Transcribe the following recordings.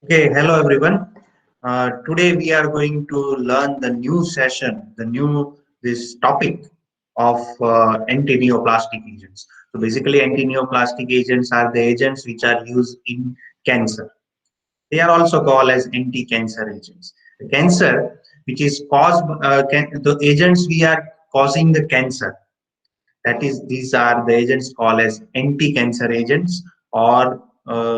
Okay, hello everyone. Today we are going to learn the new session, this topic of anti-neoplastic agents. So basically, anti-neoplastic agents are the agents which are used in cancer. They are also called as anti-cancer agents. The cancer, which is caused, the agents we are causing the cancer. That is, these are the agents called as anti-cancer agents, or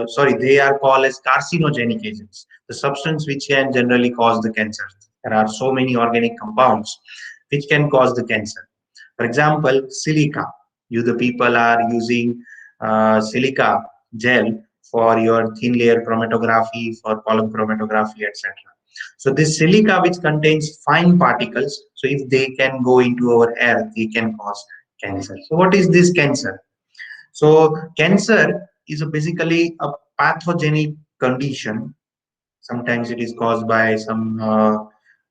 sorry, they are called as carcinogenic agents, the substance which can generally cause the cancer. There are so many organic compounds which can cause the cancer. For example, silica. You the people are using silica gel for your thin layer chromatography, for column chromatography, etc. So this silica which contains fine particles, so if they can go into our air, they can cause cancer. So what is this cancer? So cancer is basically a pathogenic condition. Sometimes it is caused by some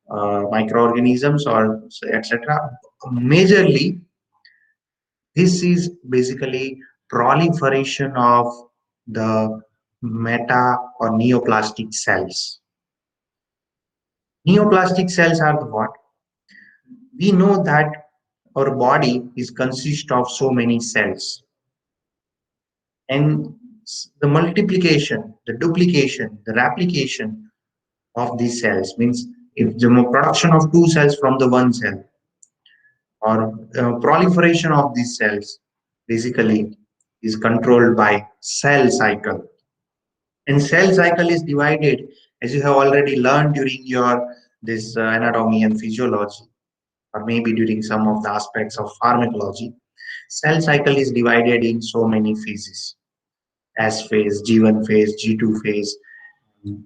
microorganisms or etc. Majorly, this is basically proliferation of the meta or neoplastic cells. Neoplastic cells are the what? We know that our body is consist of so many cells, and the multiplication, the duplication, the replication of these cells means if the production of two cells from the one cell, or proliferation of these cells basically is controlled by cell cycle. And cell cycle is divided, as you have already learned during your this anatomy and physiology, or maybe during some of the aspects of pharmacology. Cell cycle is divided in so many phases: S phase, G1 phase, G2 phase,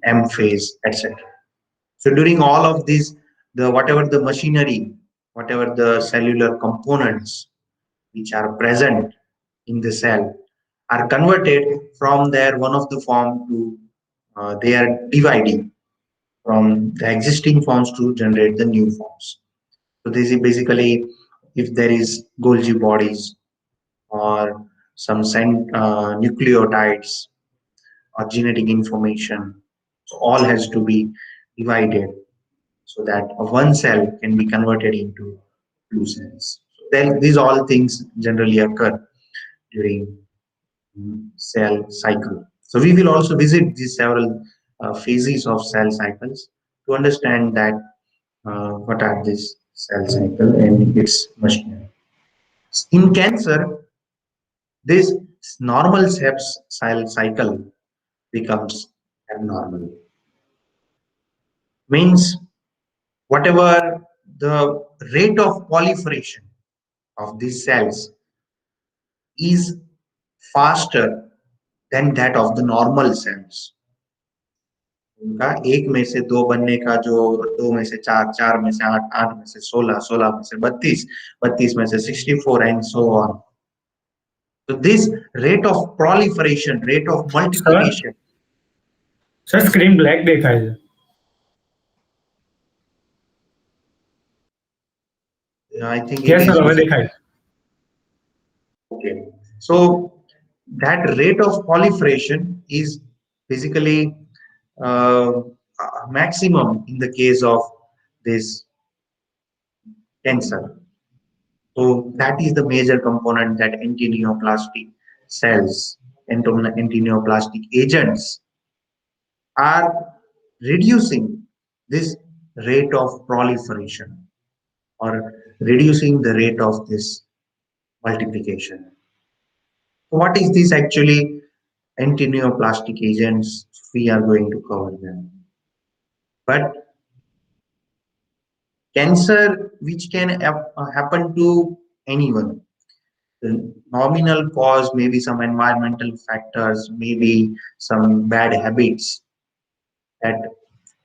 M phase, etc. So during all of these, the whatever the machinery, whatever the cellular components which are present in the cell are converted from their one of the form to they are dividing from the existing forms to generate the new forms. So this is basically if there is Golgi bodies or some nucleotides or genetic information, so all has to be divided so that one cell can be converted into two cells. Then these all things generally occur during cell cycle. So we will also visit these several phases of cell cycles to understand that what are these cell cycle and its machinery. In cancer, this normal cell cycle becomes abnormal. Means whatever the rate of proliferation of these cells is faster than that of the normal cells. उनका एक में से दो बनने का जो दो में से चार, चार में से आठ, आठ में से 16, 16 में से 32, 32 में से 64 and so on. So this rate of proliferation, rate of sir multiplication, sir screen black देखाય છે. I think it Yes is sir હવે visible. દેખાય. Okay. So that rate of proliferation is basically maximum in the case of this cancer. So that is the major component that antineoplastic cells, antineoplastic agents are reducing this rate of proliferation or reducing the rate of this multiplication. So what is this actually antineoplastic agents? We are going to cover them. But cancer, which can happen to anyone, the nominal cause, maybe some environmental factors, maybe some bad habits that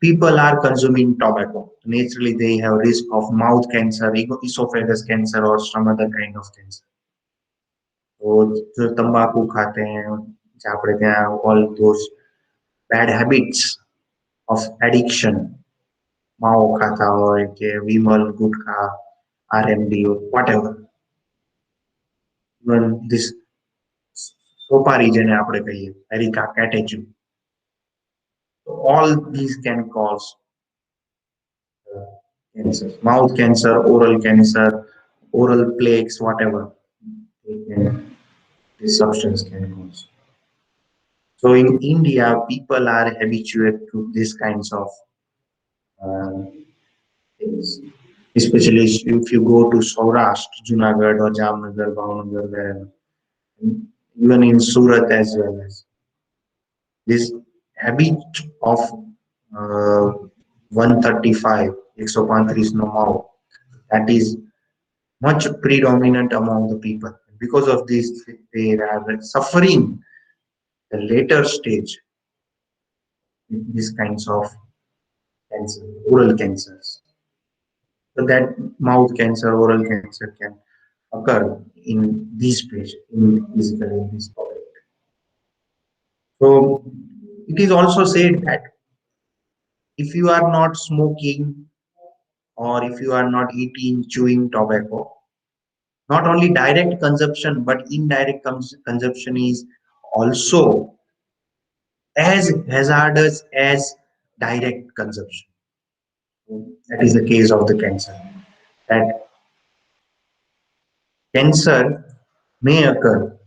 people are consuming tobacco. Naturally, they have risk of mouth cancer, esophagus cancer, or some other kind of cancer. तो जो तंबाकू खाते हैं, આપણે ત્યાં all those bad habits of addiction, માવો ખાતા હોય કે વિમલ ગુટખા RMD or whatever, even this સોપારી જેને આપણે કહીએ areca કેટેચુ, So all these can cause uh, cancer, mouth cancer, oral plaques, whatever. This substance can cause. So in India, people are habituated to these kinds of uh, things. Especially if you go to Saurashtra, Junagadh or Jamnagar, Bhavnagar, wherever, even in Surat as well as this habit of uh, 135, 135 no more, that is much predominant among the people. Because of this, they are suffering the later stage with these kinds of cancer, oral cancers. So that mouth cancer, oral cancer can occur in these patients, in physically in this topic. So it is also said that if you are not smoking or if you are not eating, chewing tobacco, not only direct consumption but indirect consumption is also as hazardous as direct consumption. That is the case of the cancer. That cancer may occur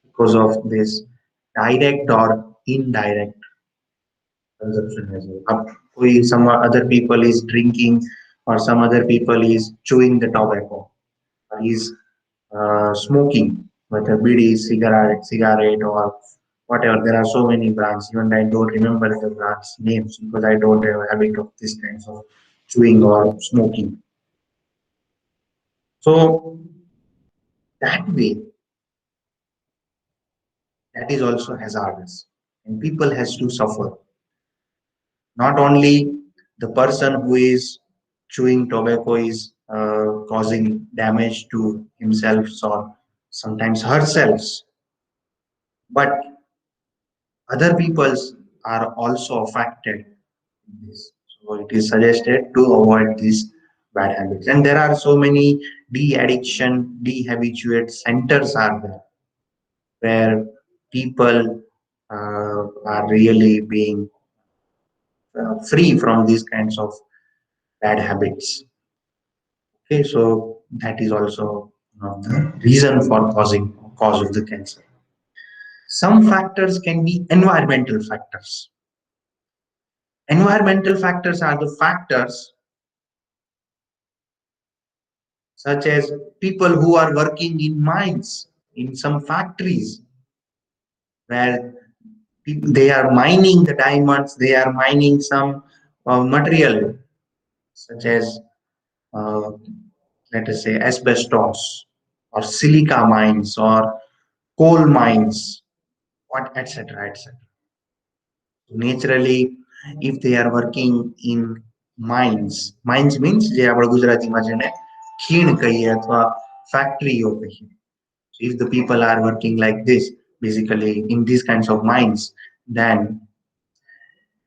because of this direct or indirect consumption as well. Some other people is drinking or some other people is chewing the tobacco or is smoking, whether BD, cigarette or whatever. There are so many brands. Even I don't remember the brands names because I don't have a habit of this kinds of chewing or smoking. So that way, that is also hazardous, and people has to suffer. Not only the person who is chewing tobacco is causing damage to himself or sometimes herself, but other peoples are also affected in this. So it is suggested to avoid these bad habits. And there are so many de-addiction, de-habituate centers are there where people are really being free from these kinds of bad habits. Okay, so that is also one of the reason for cause of the cancer. Some factors can be environmental factors. Environmental factors are the factors such as people who are working in mines, in some factories where they are mining the diamonds, they are mining some material such as uh, let us say asbestos or silica mines or coal mines, what etc. etc. Naturally, if they are working in mines means જે આપણે ગુજરાતીમાં જેને ખીણ કહીએ અથવા ફેક્ટરીઓ કહીએ. If the people are working like this, basically in these kinds of mines, then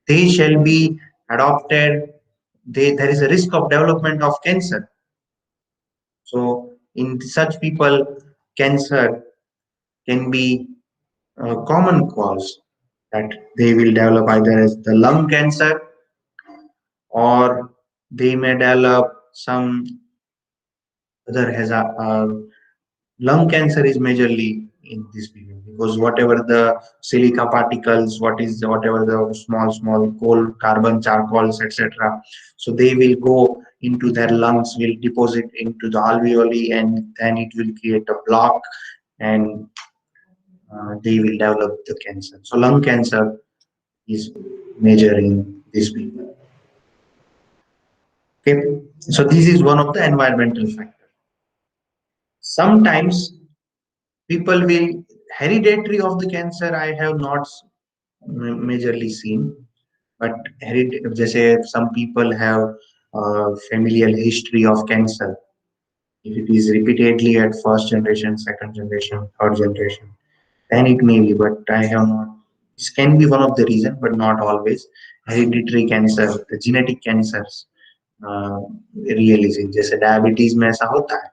they shall be adopted. There is a risk of development of cancer. So in such people, cancer can be a common cause that they will develop either as the lung cancer or they may develop some other hazard. Lung cancer is majorly in this period because whatever the silica particles, whatever the small coal, carbon, charcoals, etc. So they will go into their lungs, will deposit into the alveoli, and then it will create a block, and they will develop the cancer. So lung cancer is major in these people. Okay, so this is one of the environmental factors. Sometimes people will hereditary of the cancer. I have not majorly seen, but just say some people have familial history of cancer. If it is repeatedly at first generation, second generation, third generation, then it may be. But I have not. This can be one of the reason, but not always. Hereditary cancer, the genetic cancers, really जैसे diabetes में ऐसा होता है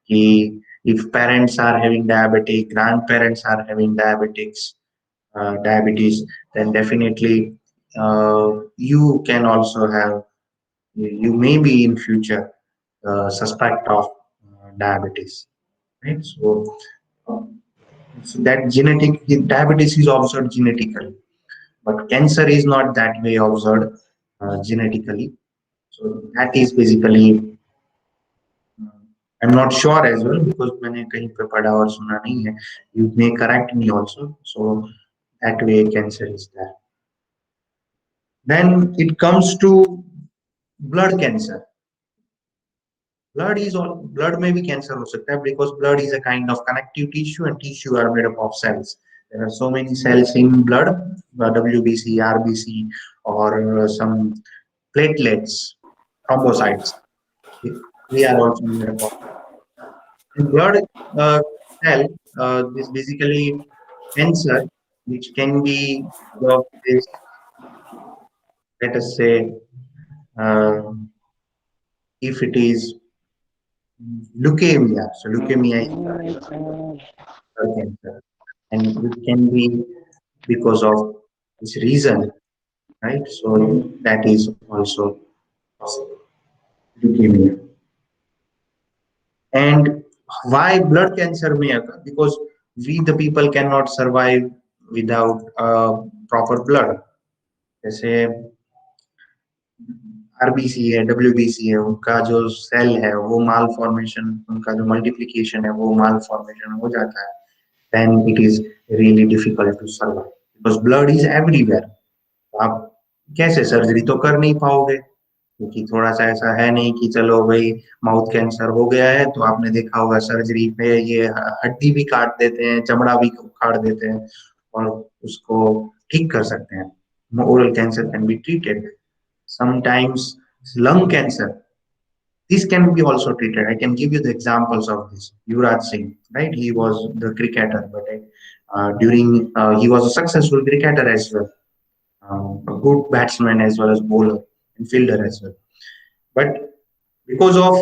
कि if parents are having diabetic, grandparents are having diabetes, then definitely you can also have, you may be in future suspect of diabetes, right? Uh, so that genetic diabetes is observed genetically, but cancer is not that way observed genetically. So that is basically, I'm not sure as well because मैंने कहीं पे पढ़ा और सुना नहीं है. You may correct me also. So that way cancer is there. Then it comes to blood cancer. Blood may be cancer हो सकता है because blood is a kind of connective tissue and tissue are made up of cells. There are so many cells in blood, WBC, RBC, or some platelets, thrombocytes. They are also made up of. In blood uh, cell, this basically cancer, which can be of this, let us say, uh, if it is leukemia. So leukemia is blood cancer, and it can be because of this reason, right? So that is also possible, leukemia. And why blood cancer may occur? Because we the people cannot survive without proper blood. जैसे RBC है, WBC है, उनका जो cell है वो माल formation, उनका जो multiplication है वो माल फॉर्मेशन हो जाता है, then it is really difficult to survive because blood is everywhere. आप कैसे सर्जरी तो कर नहीं पाओगे क्योंकि थोड़ा सा ऐसा है नहीं कि चलो भाई माउथ कैंसर हो गया है तो आपने देखा होगा सर्जरी पे ये हड्डी भी काट देते हैं, चमड़ा भी उखाड़ देते हैं और उसको ठीक कर सकते हैं. Oral cancer can be treated. Sometimes lung cancer, this can be also treated. I can give you the examples of this. Yuvraj Singh, right? He was the cricketer, but during he was a successful cricketer as well, a good batsman as well as bowler and fielder as well. But because of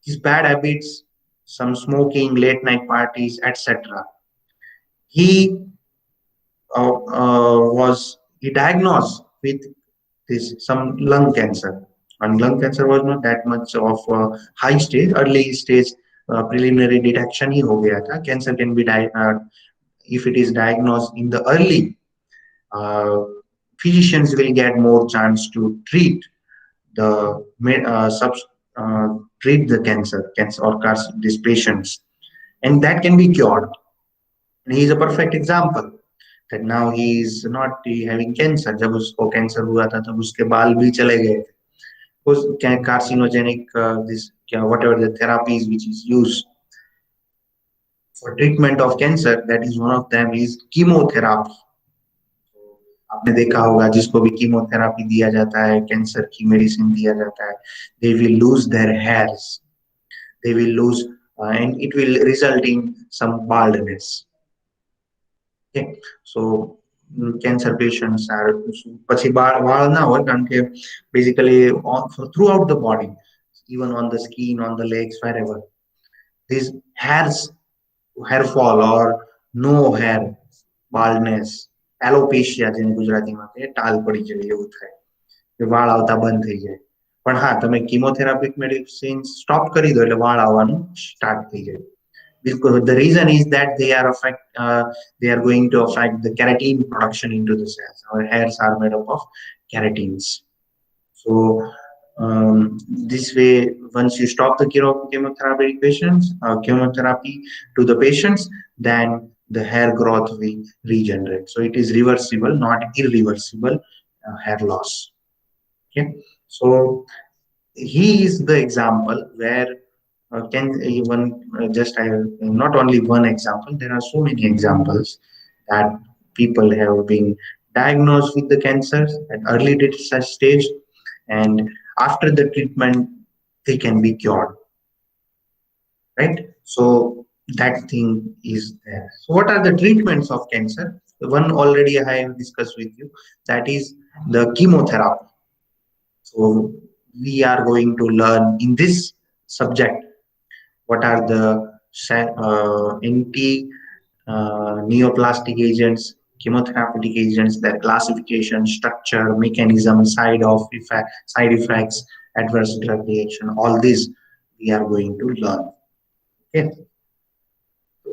his bad habits, some smoking, late night parties, etc., he was he diagnosed with this some lung cancer. And lung cancer was not that much of high stage, early stage preliminary detection ही हो गया था. Cancer can be if it is diagnosed in the early, uh, physicians will get more chance to treat the uh, sub, uh, treat the cancer or these patients, and that can be cured. And he is a perfect example that now he is not having cancer. जब उसको cancer हुआ था तब उसके बाल भी चले गए थे. Because carcinogenic this whatever the therapies which is used for treatment of cancer, that is one of them is chemotherapy. आपने देखा होगा जिसको भी कीमोथेरापी दिया जाता है, कैंसर की मेडिसिन दिया जाता है, they will lose their hairs, they will lose and it will result in some baldness. Okay, so cancer patients are પછી વાળ ના હોય કારણ કે basically throughout the body, even on the skin, on the legs, wherever these hairs, hair fall or no hair, baldness, alopecia જેને ગુજરાતીમાં કહે ટાલ પડી જાય એવું થાય કે વાળ આવતા બંધ થઈ જાય. પણ હા તમે કીમોથેરાપિક મેડિસિન સ્ટોપ કરી દો એટલે વાળ આવવાનું સ્ટાર્ટ થઈ જાય. Because the reason is that they are going to affect the keratin production into the cells. Our hairs are made up of keratins. So this way, once you stop the chemotherapy to the patients, then the hair growth will regenerate. So it is reversible, not irreversible hair loss. Okay, so he is the example where can even just I not only one example. There are so many examples that people have been diagnosed with the cancers at early stage, and after the treatment they can be cured, right? So that thing is there. So what are the treatments of cancer? The one already I have discussed with you, that is the chemotherapy. So we are going to learn in this subject what are the anti neoplastic agents chemotherapeutic agents, their classification, structure, mechanism, side effects, adverse drug reaction, all this we are going to learn. Okay.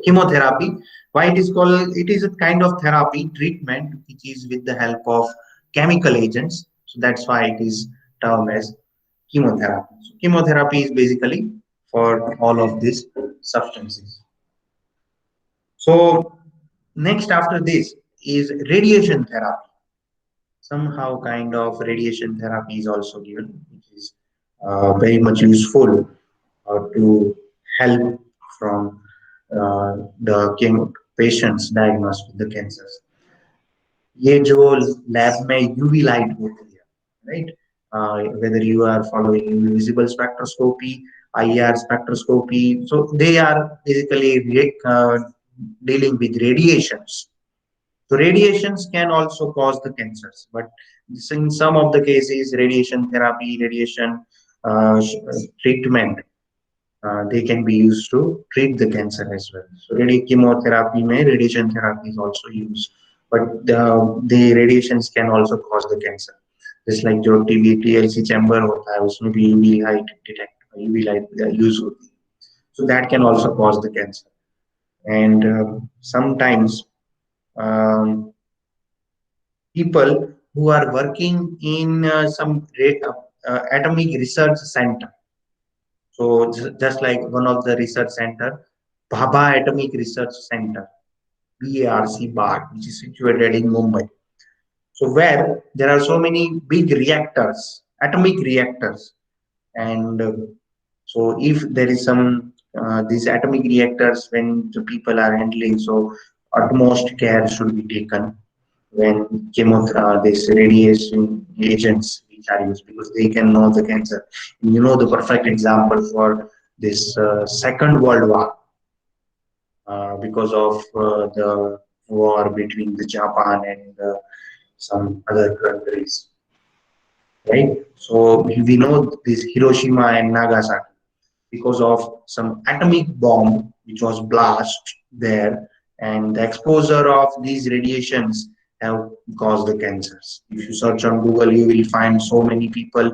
Chemotherapy, why it is called, it is a kind of therapy treatment which is with the help of chemical agents. So that's why it is termed as chemotherapy. So chemotherapy is basically for all of these substances. So next after this is radiation therapy. Somehow kind of radiation therapy is also given, which is very much useful to help from patients diagnosed with the cancers. ये जो lab में UV light होती है, right? Whether you are following visible spectroscopy, IR spectroscopy, so they are basically dealing with radiations. So radiations can also cause the cancers, but in some of the cases, radiation therapy, radiation treatment, they can be used to treat the cancer as well. So chemotherapy may radiation therapy is also used, but the radiations can also cause the cancer. Just like जो TV TLC chamber होता है उसमें भी UV light detect UV light use होती है. So that can also cause the cancer. And sometimes um, people who are working in some atomic research center. So just like one of the research center, Bhabha Atomic Research Center, BARC, which is situated in Mumbai. So where there are so many big reactors, atomic reactors, and so if there is some these atomic reactors when the people are handling, so utmost care should be taken when this radiation agents which are used, because they can know the cancer. And you know the perfect example for this Second World War, because of the war between the Japan and some other countries, right? So we know this Hiroshima and Nagasaki because of some atomic bomb which was blast there, and the exposure of these radiations have caused the cancers. If you search on Google, you will find so many people,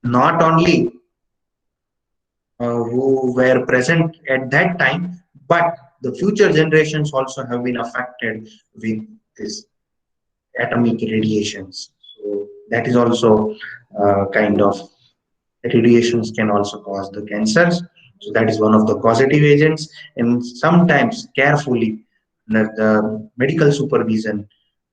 not only who were present at that time, but the future generations also have been affected with this atomic radiations. So that is also kind of radiations can also cause the cancers. So that is one of the causative agents, and sometimes carefully under the medical supervision,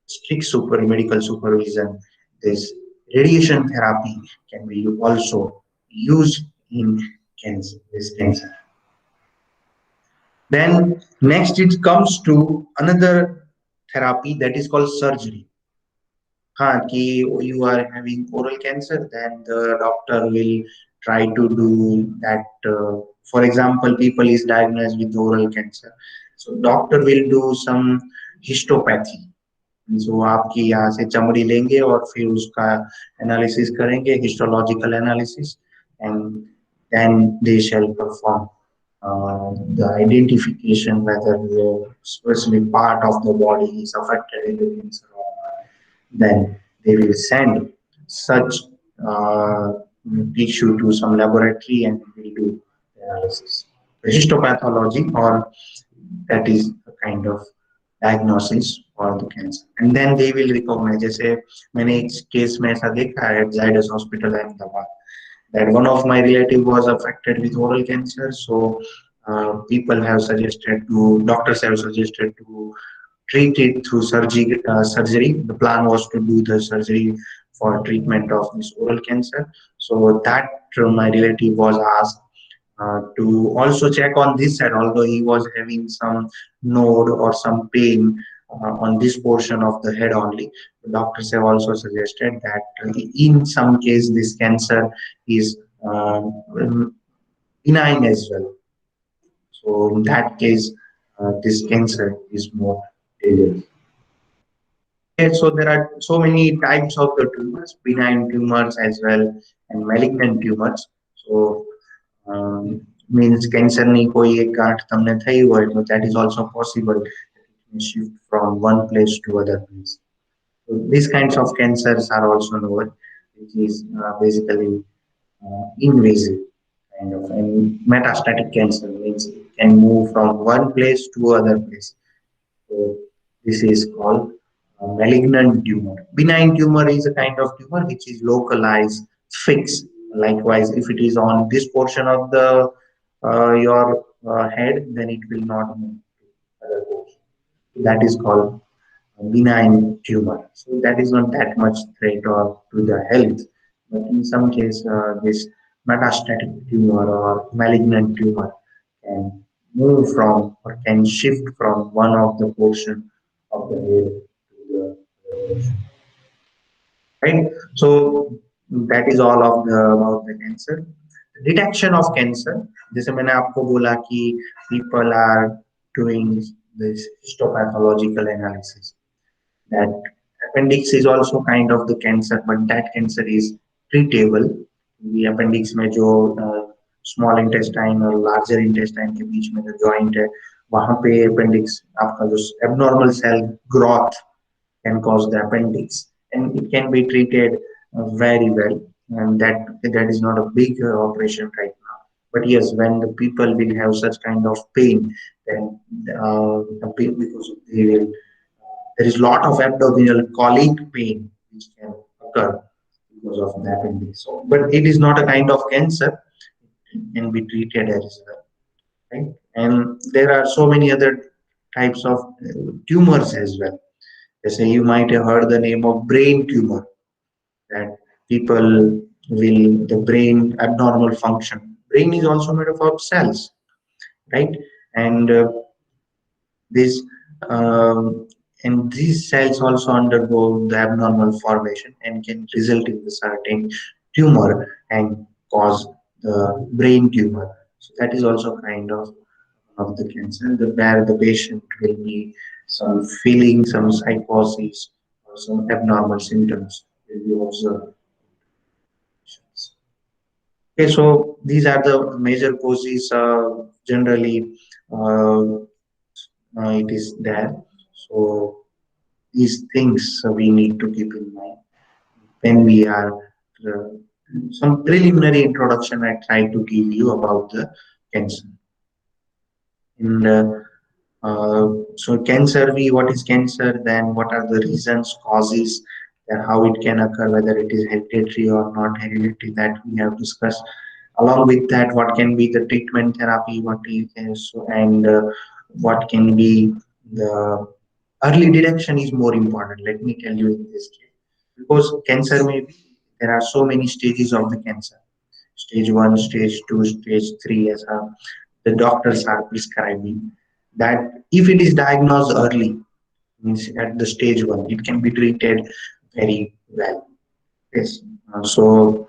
strict medical supervision, this radiation therapy can be also used in this cancer. Then next it comes to another therapy that is called surgery. You are having oral cancer, then the doctor will try to do that. For example, people is diagnosed with oral cancer, so doctor will do some histopathy. So आपकी यहाँ से चमड़ी लेंगे और फिर उसका analysis करेंगे, histological analysis, and then they shall perform the identification whether the specific part of the body is affected in the cancer or not. Then they will send such uh, tissue to some laboratory and will do analysis. Histopathology, or that is a kind of diagnosis for the cancer. And then they will recognize, जैसे मैंने एक case में ऐसा देखा है Zydus Hospital Ahmedabad, that one of my relative was affected with oral cancer. So doctors have suggested to treat it through surgery. The plan was to do the surgery for treatment of this oral cancer. So that my relative was asked to also check on this side, although he was having some node or some pain on this portion of the head only. The doctors have also suggested that in some case this cancer is benign as well. So in that case, this cancer is more dangerous. Okay, so there are so many types of the tumors, benign tumors as well, and malignant tumors. So means cancer नहीं कोई एक गांठ तमने थई હોય, so that is also possible. and shift from one place to other place. So these kinds of cancers are also known, which is basically invasive kind of, and metastatic cancer means it can move from one place to other place. So this is called malignant tumor. Benign tumor is a kind of tumor which is localized, fixed. Likewise, if it is on this portion of the your head, then it will not move to other portion. That is called a benign tumor. So that is not that much threat or to the health, but in some case, this metastatic tumor or malignant tumor can move from or can shift from one of the portion of the head to the other portion, right? So that is all of the about the cancer. Detection of cancer, जैसे मैंने आपको बोला कि people are doing this histopathological analysis, that appendix is also kind of the cancer, but that cancer is treatable. The appendix में जो small intestine और larger intestine के बीच में जो joint है, वहाँ पे appendix आपका जो abnormal cell growth can cause the appendix, and it can be treated very well. And that is not a big operation right now. But yes, when the people will have such kind of pain, then the pain because of they will there is lot of abdominal colic pain which can occur because of the appendix. So, but it is not a kind of cancer; it can be treated as well, right? And there are so many other types of tumors as well. Say you might have heard the name of brain tumor, that people will the brain abnormal function. Brain is also made up of cells, right? And this and these cells also undergo the abnormal formation and can result in the certain tumor and cause the brain tumor. So that is also kind of the cancer, where the patient will be some feeling, some psychosis, or some abnormal symptoms will be observed. Okay, so these are the major causes. Generally, it is there. So these things we need to keep in mind when we are uh, some preliminary introduction I try to give you about the cancer. And so cancer, what is cancer? Then what are the reasons, causes, and how it can occur, whether it is hereditary or not hereditary, that we have discussed. Along with that, what can be the treatment therapy, what is, and what can be the early detection is more important. Let me tell you in this case, because cancer may be, there are so many stages of the cancer. Stage 1, stage 2, stage 3, as the doctors are prescribing. That if it is diagnosed early, means at the stage 1, it can be treated very well. Yes. So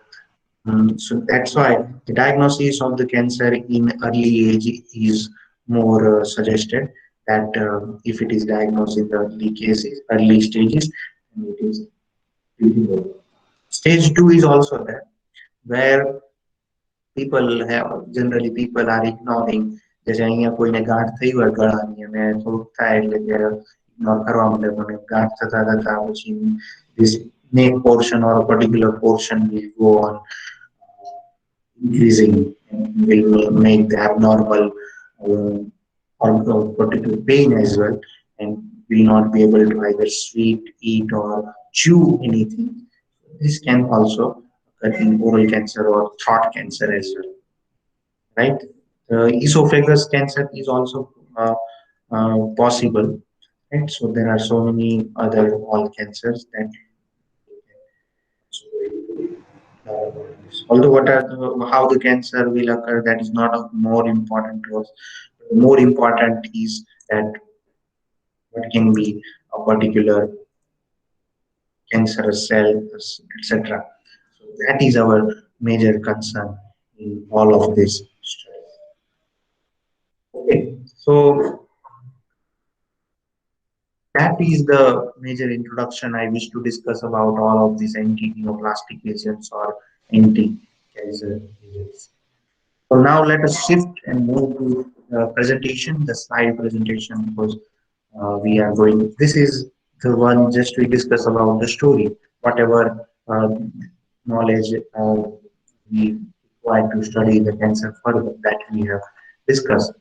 that's why the diagnosis of the cancer in early age is more suggested, that if it is diagnosed in the early cases, early stages, then it is treatable. Stage 2 is also there, where people are ignoring. जैसे અહીંયા કોઈને ગાંઠ થઈ હોય ગળાની અને થોડુંક થાય એટલે કે ઇગ્નોર કરવા માંડે, મને ગાંઠ થતા થતા પછી this neck portion or a particular portion will go on increasing and will make the abnormal uh, or particular pain as well, and will not be able to either sweet, eat, or chew anything. This can also occur in oral cancer or throat cancer as well, right? Esophagus cancer is also possible, right? So there are so many other all cancers that although how the cancer will occur, that is not more important to us. More important is that what can be a particular cancerous cell, etc. So that is our major concern in all of this study. Okay, so that is the major introduction I wish to discuss about all of these anti-neoplastic agents or anti-cancer agents. So now let us shift and move to the presentation, the slide presentation, because we are going. This is the one just we discuss about the story. Whatever knowledge we require to study the cancer further that we have discussed.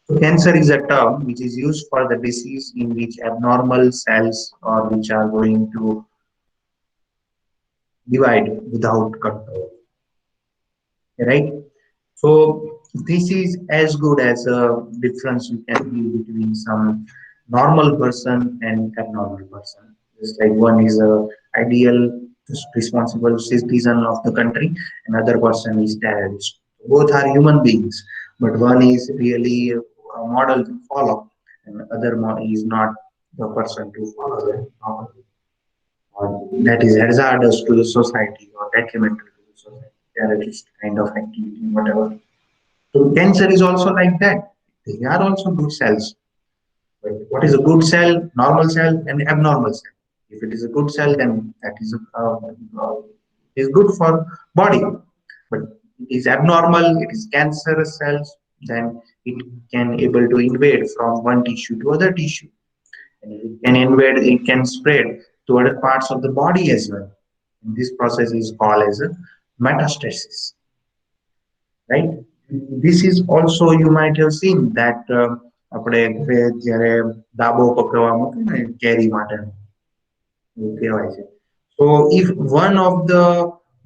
So cancer is a term which is used for the disease in which abnormal cells or which are going to divide without control, right? So this is as good as a difference you can see between some normal person and abnormal person. Just like one is a ideal responsible citizen of the country, another person is terrorist. Both are human beings, but one is really a model to follow, and other is not the person to follow them, or that is hazardous to the society or detrimental to the society, terrorist kind of activity, whatever. So cancer is also like that. They are also good cells. But what is a good cell, normal cell, and abnormal cell? If it is a good cell, then that is good for body. But it is abnormal, it is cancerous cells, then it can able to invade from one tissue to other tissue. And if it can invade, it can spread to other parts of the body as well. And this process is called as a metastasis, right? This is also you might have seen that આપણે ઘરે જ્યારે દાબો પકડવા મૂકે ને કેરી માટે એવું કહેવાય છે. So if one of the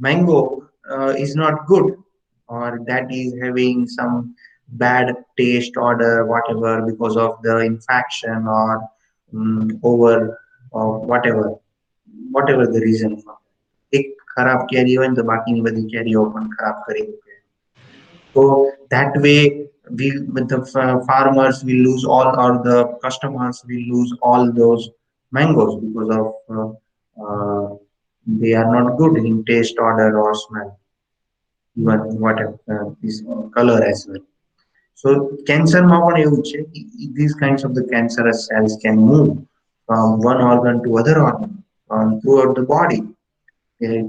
mango is not good or that is having some bad taste odor whatever because of the infection or over or whatever the reason for એક ખરાબ કેરી હોય ને તો બાકીની બધી કેરીઓ પણ ખરાબ કરી મૂકે. So that way, we with the farmers will lose all, or the customers will lose all those mangoes because of they are not good in taste, odor, or smell, even whatever this color as well. So cancer માં પણ એવું છે કે these kinds of the cancerous cells can move from one organ to other organ throughout the body.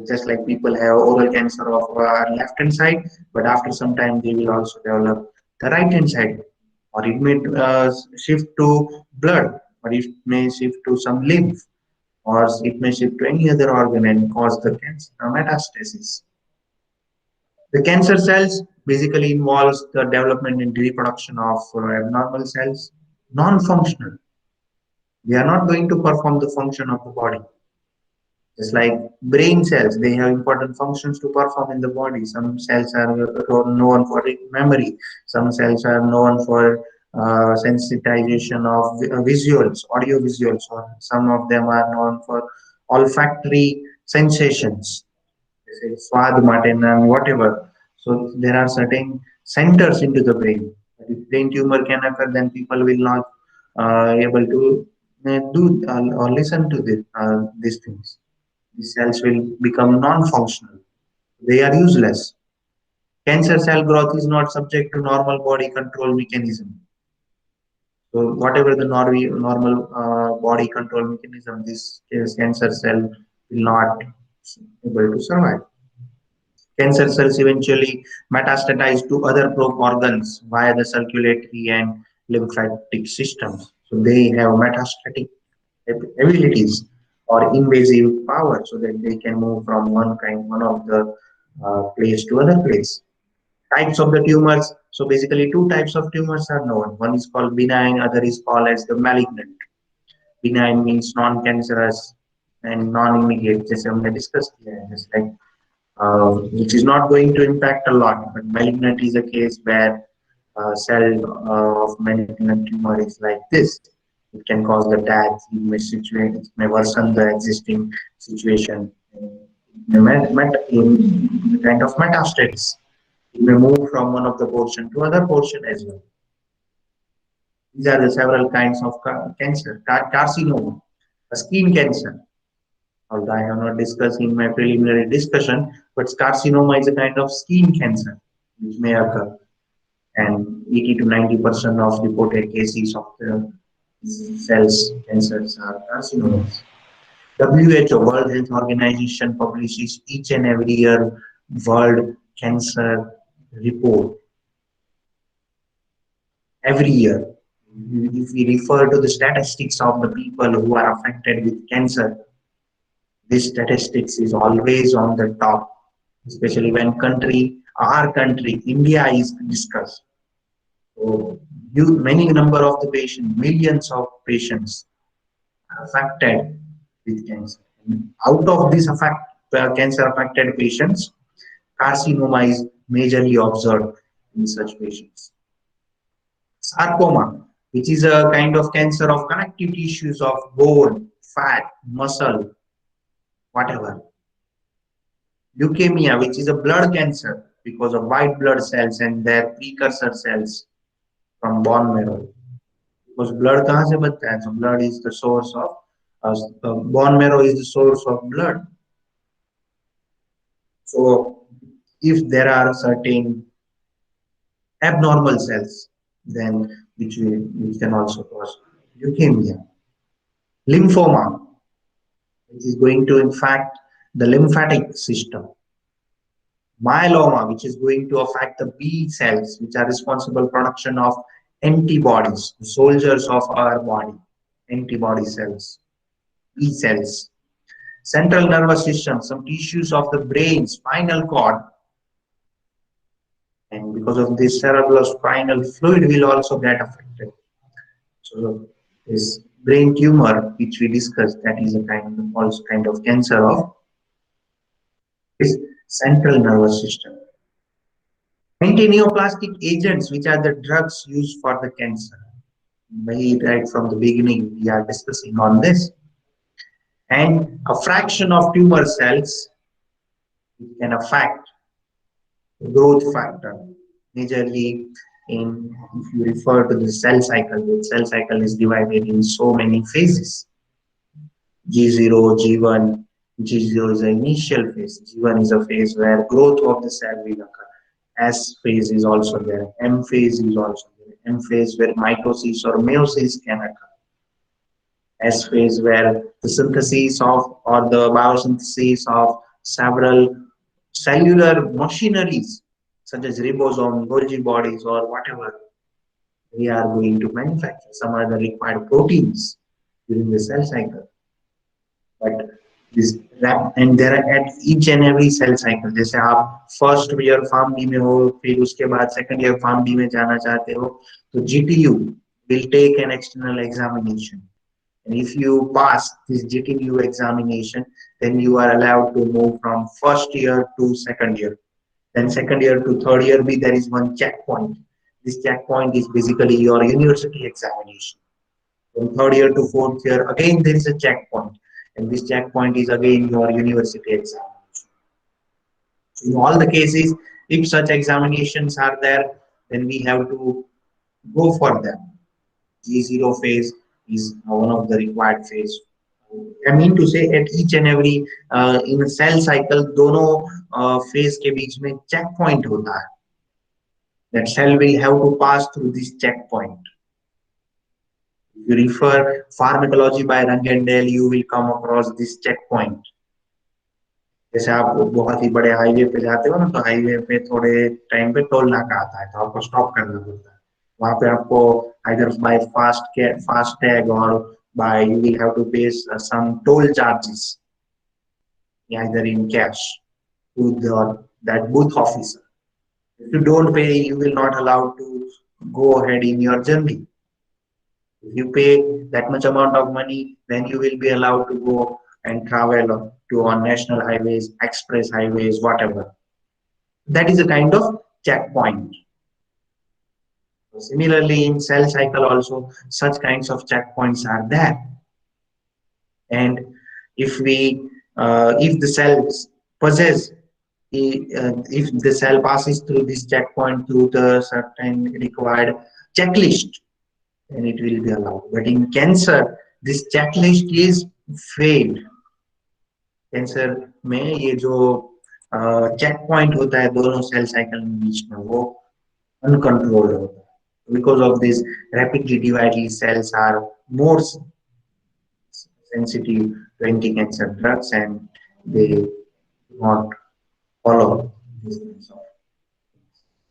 Just like people have oral cancer of left hand side, but after some time they will also develop the right hand side, or it may shift to blood, or it may shift to some lymph, or it may shift to any other organ and cause the cancer metastasis. The cancer cells basically involves the development and reproduction of abnormal cells, non-functional. They are not going to perform the function of the body. Just like brain cells, they have important functions to perform in the body. Some cells are known for memory. Some cells are known for sensitization of visuals, audio visuals, or some of them are known for olfactory sensations, swad martin and whatever. So there are certain centers into the brain. If brain tumor can occur, then people will not able to do or listen to these things. These cells will become non-functional. They are useless. Cancer cell growth is not subject to normal body control mechanism. So whatever the normal body control mechanism, this cancer cell will not able to survive. Cancer cells eventually metastasize to other organs via the circulatory and lymphatic systems. So they have metastatic abilities or invasive power so that they can move from one of the place to other place. Types of the tumors. So basically two types of tumors are known. One is called benign, other is called as the malignant. Benign means non-cancerous and non-immediate, just as I discussed here, just like which is not going to impact a lot. But malignant is a case where cell of malignant tumor is like this. It can cause the death, it may worsen the existing situation, in kind of metastasis. It may move from one of the portion to other portion as well. These are the several kinds of cancer. Carcinoma, a skin cancer. Although I have not discussed in my preliminary discussion, but carcinoma is a kind of skin cancer which may occur, and 80 to 90% of reported cases of the cells cancers are carcinomas. WHO, World Health Organization, publishes each and every year World Cancer Report. Every year, If we refer to the statistics of the people who are affected with cancer, this statistics is always on the top, especially when our country, India is discussed. So, many number of the patients, millions of patients are affected with cancer. And out of these cancer affected patients, carcinoma is majorly observed in such patients. Sarcoma, which is a kind of cancer of connective tissues of bone, fat, muscle, whatever. Leukemia, which is a blood cancer because of white blood cells and their precursor cells from bone marrow. Because blood कहाँ से बनता है? So blood is the source of bone marrow is the source of blood. So if there are certain abnormal cells, then which can also cause leukemia. Lymphoma, which is going to infect the lymphatic system. Myeloma, which is going to affect the B cells, which are responsible production of antibodies, the soldiers of our body, antibody cells, B cells. Central nervous system, some tissues of the brain, spinal cord, and because of this cerebrospinal fluid will also get affected. So this brain tumor, which we discussed, that is a kind of cancer of this central nervous system. Antineoplastic agents, which are the drugs used for the cancer. Right from the beginning, we are discussing on this. And a fraction of tumor cells can affect the growth factor, majorly in, if you refer to the cell cycle, the cell cycle is divided in so many phases. G0, G1, G0 is the initial phase. G1 is a phase where growth of the cell will occur. S phase is also there. M phase is also there. M phase where mitosis or meiosis can occur. S phase where the synthesis of or the biosynthesis of several cellular machineries such as ribosome, Golgi bodies, or whatever we are going to manufacture. Some are the required proteins during the cell cycle. But this and there are at each and every cell cycle. जैसे आप first year farm B में हो, फिर उसके बाद second year farm B में जाना चाहते हो, तो GTU will take an external examination. And if you pass this GTU examination, then you are allowed to move from first year to second year. Then second year to third year B, there is one checkpoint. This checkpoint is basically your university examination. From third year to fourth year, again there is a checkpoint. And this checkpoint is again your university examination. So in all the cases, if such examinations are there, then we have to go for them. G0 phase is one of the required phase. I mean to say at each and every in a cell cycle दोनों phase के बीच में checkpoint होता है. That cell will have to pass through this checkpoint. If you refer pharmacology by Rangendale, you will come across this checkpoint. जैसे आप बहुत ही बड़े highway पे जाते हो ना, तो हाईवे पे थोड़े टाइम पे टोल नाका आता है, तो आपको स्टॉप करना पड़ता है. वहां पे आपको either by fast tag or by you will have to pay some toll charges, either in cash to that booth officer. If you don't pay, you will not allowed to go ahead in your journey. If you pay that much amount of money, then you will be allowed to go and travel to on national highways, express highways, whatever. That is a kind of checkpoint. Similarly, in cell cycle also, such kinds of checkpoints are there. And if if the cells possess, if the cell passes through this checkpoint through the certain required checklist, then it will be allowed. But in cancer, this checklist is failed. Cancer में ये जो check point होता है दोनों cell cycle के बीच में, वो uncontrolled होता है. Because of this rapidly dividing cells are more sensitive to anti-cancer drugs and they do not follow this kinds of.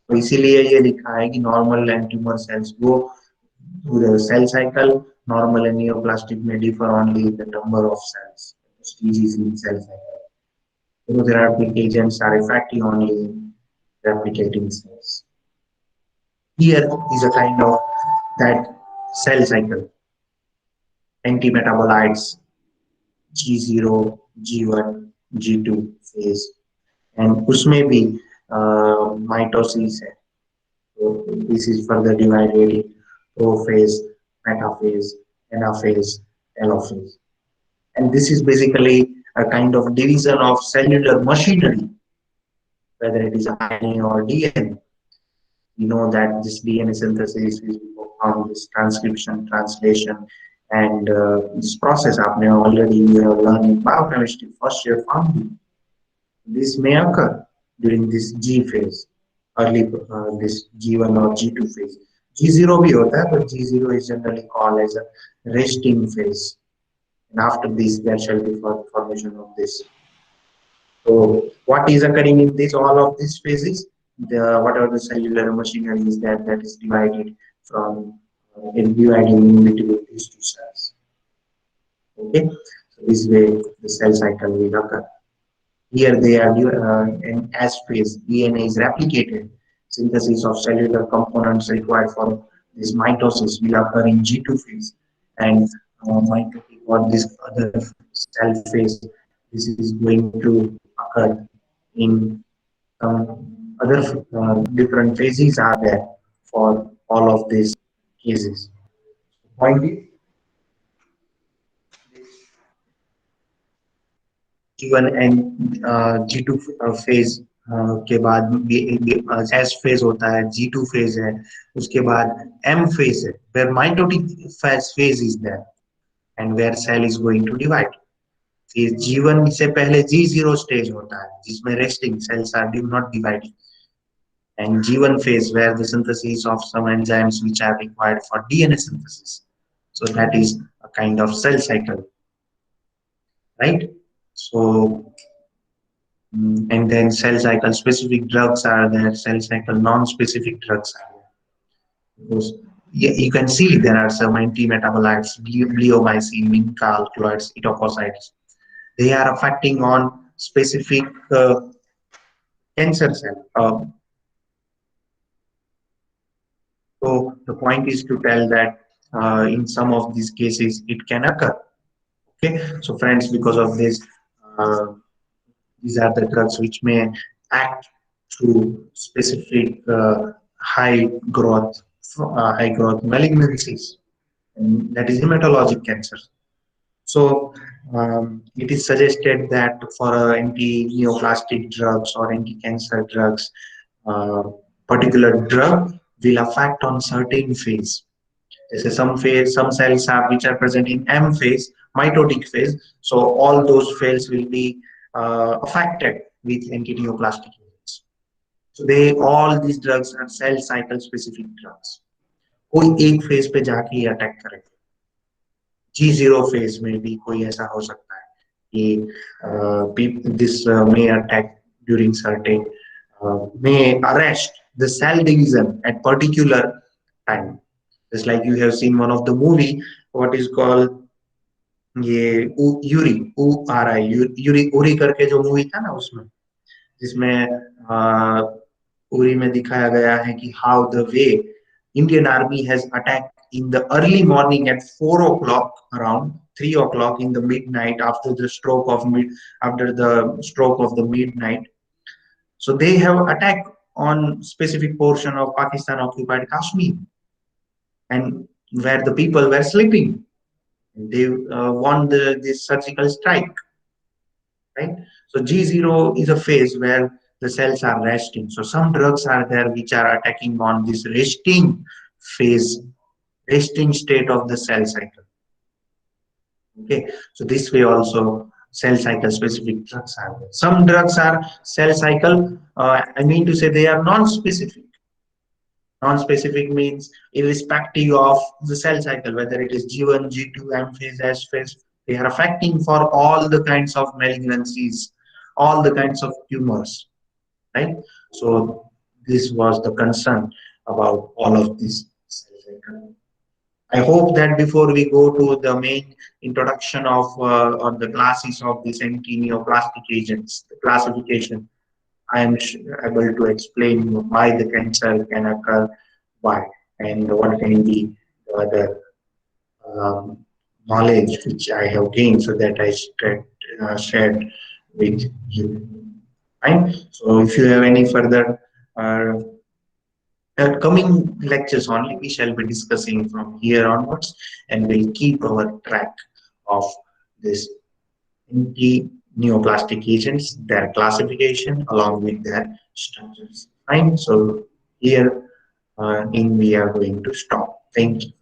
तो इसीलिए ये लिखा है कि नॉर्मल एंड ट्यूमर सेल्स वो To the cell cycle, normal and neoplastic may differ only in the number of cells, stages in cell cycle. Chemotherapeutic agents are effective only in replicating cells. Here is a kind of that cell cycle. Antimetabolites G0, G1, G2 phase, and उसमें भी mitosis है. So this is further divided in prophase, metaphase, anaphase, telophase. And this is basically a kind of division of cellular machinery, whether it is RNA or DNA. We know that this DNA synthesis is performed, this transcription, translation, and this process आपने already learned in biochemistry first year found. This may occur during this G phase, early this G1 or G2 phase. G0 भी होता है, but G0 is generally called as a resting phase. And after this, there shall be formation of this. So, what is occurring in this all of these phases? Whatever the cellular machinery is that is divided from dividing in between these two cells. Okay, so this way the cell cycle will occur. Here they are in S phase, DNA is replicated. Synthesis of cellular components required for this mitosis will occur in G2 phase, and mitotic or this other cell phase, this is going to occur in some other different phases are there for all of these cases. Point is, G1 and G2 phase के बाद S phase होता है, G2 phase है, उसके बाद M phase है, where mitotic phase is there and where cell is going to divide. फिर G1 से पहले G0 stage होता है, जिसमें resting cells are not dividing, and G1 phase where the synthesis of some enzymes which are required for DNA synthesis. So that is a kind of cell cycle, right? So and then cell cycle specific drugs are there, cell cycle non-specific drugs are there. Because you can see there are some anti-metabolites, bleomycin, minca alkaloids, etoposide. They are affecting on specific cancer cell. So the point is to tell that in some of these cases it can occur. Okay, so friends, because of this, these are the drugs which may act through specific high growth malignancies, and that is hematologic cancer. So it is suggested that for anti-neoplastic drugs or anti-cancer drugs, particular drug will affect on certain phase. Some cells are which are present in M phase, mitotic phase. So all those phases will be affected with anti-neoplastic agents. So all these drugs are cell cycle specific drugs. कोई एक phase पे जाके ही attack करेगा. G0 phase में भी कोई ऐसा हो सकता है कि this may attack during certain may arrest the cell division at particular time. Just like you have seen one of the movie, what is called ये उरी करके जो मूवी था ना, उसमें जिसमें उरी में दिखाया गया है कि how the way Indian Army has attacked in the early morning at 4 o'clock, around 3 o'clock in the midnight after the stroke of the midnight. So they have attacked on specific portion of Pakistan occupied Kashmir, and where the people were sleeping. They won this surgical strike, right? So G0 is a phase where the cells are resting. So some drugs are there which are attacking on this resting phase, resting state of the cell cycle. Okay, so this way also cell cycle specific drugs are there. Some drugs are cell cycle, I mean to say they are non-specific. Non-specific means irrespective of the cell cycle, whether it is G1, G2, M phase, S phase, they are affecting for all the kinds of malignancies, all the kinds of tumors, right? So this was the concern about all of this cell cycle. I hope that before we go to the main introduction of or the classes of these anti-neoplastic agents, the classification, I am able to explain why the cancer can occur, why, and what can be the other knowledge which I have gained, so that I shared with you. Right? So if you have any further uh, coming lectures only, we shall be discussing from here onwards, and we'll keep our track of this anti-neoplastic agents, their classification along with their structures. Fine. So here in we are going to stop. Thank you.